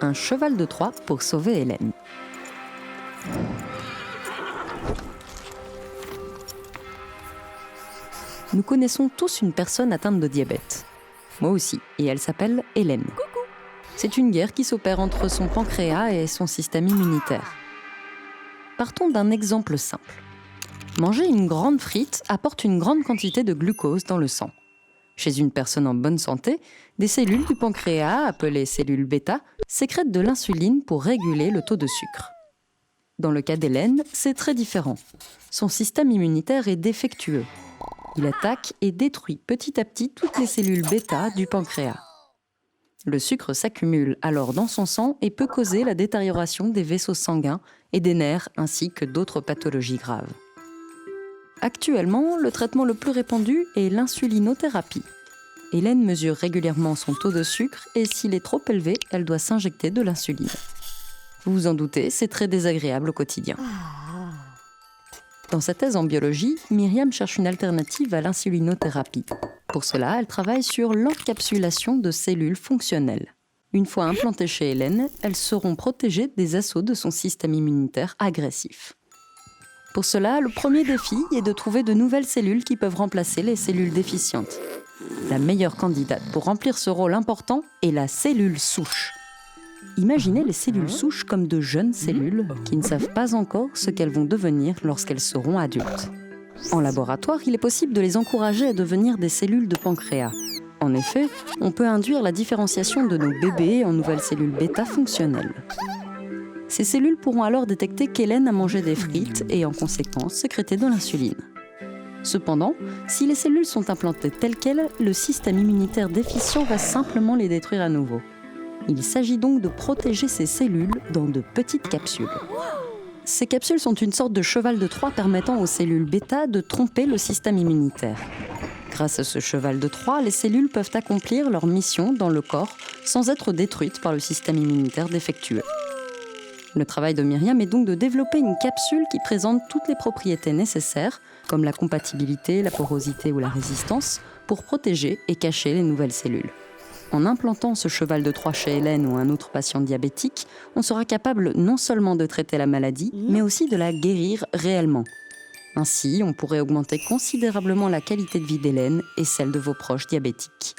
Un cheval de Troie pour sauver Hélène. Nous connaissons tous une personne atteinte de diabète. Moi aussi, et elle s'appelle Hélène. Coucou. C'est une guerre qui s'opère entre son pancréas et son système immunitaire. Partons d'un exemple simple. Manger une grande frite apporte une grande quantité de glucose dans le sang. Chez une personne en bonne santé, des cellules du pancréas, appelées cellules bêta, sécrètent de l'insuline pour réguler le taux de sucre. Dans le cas d'Hélène, c'est très différent. Son système immunitaire est défectueux. Il attaque et détruit petit à petit toutes les cellules bêta du pancréas. Le sucre s'accumule alors dans son sang et peut causer la détérioration des vaisseaux sanguins et des nerfs ainsi que d'autres pathologies graves. Actuellement, le traitement le plus répandu est l'insulinothérapie. Hélène mesure régulièrement son taux de sucre et s'il est trop élevé, elle doit s'injecter de l'insuline. Vous vous en doutez, c'est très désagréable au quotidien. Dans sa thèse en biologie, Myriam cherche une alternative à l'insulinothérapie. Pour cela, elle travaille sur l'encapsulation de cellules fonctionnelles. Une fois implantées chez Hélène, elles seront protégées des assauts de son système immunitaire agressif. Pour cela, le premier défi est de trouver de nouvelles cellules qui peuvent remplacer les cellules déficientes. La meilleure candidate pour remplir ce rôle important est la cellule souche. Imaginez les cellules souches comme de jeunes cellules qui ne savent pas encore ce qu'elles vont devenir lorsqu'elles seront adultes. En laboratoire, il est possible de les encourager à devenir des cellules de pancréas. En effet, on peut induire la différenciation de nos bébés en nouvelles cellules bêta fonctionnelles. Ces cellules pourront alors détecter qu'Hélène a mangé des frites et en conséquence sécréter de l'insuline. Cependant, si les cellules sont implantées telles quelles, le système immunitaire déficient va simplement les détruire à nouveau. Il s'agit donc de protéger ces cellules dans de petites capsules. Ces capsules sont une sorte de cheval de Troie permettant aux cellules bêta de tromper le système immunitaire. Grâce à ce cheval de Troie, les cellules peuvent accomplir leur mission dans le corps sans être détruites par le système immunitaire défectueux. Le travail de Myriam est donc de développer une capsule qui présente toutes les propriétés nécessaires, comme la compatibilité, la porosité ou la résistance, pour protéger et cacher les nouvelles cellules. En implantant ce cheval de Troie chez Hélène ou un autre patient diabétique, on sera capable non seulement de traiter la maladie, mais aussi de la guérir réellement. Ainsi, on pourrait augmenter considérablement la qualité de vie d'Hélène et celle de vos proches diabétiques.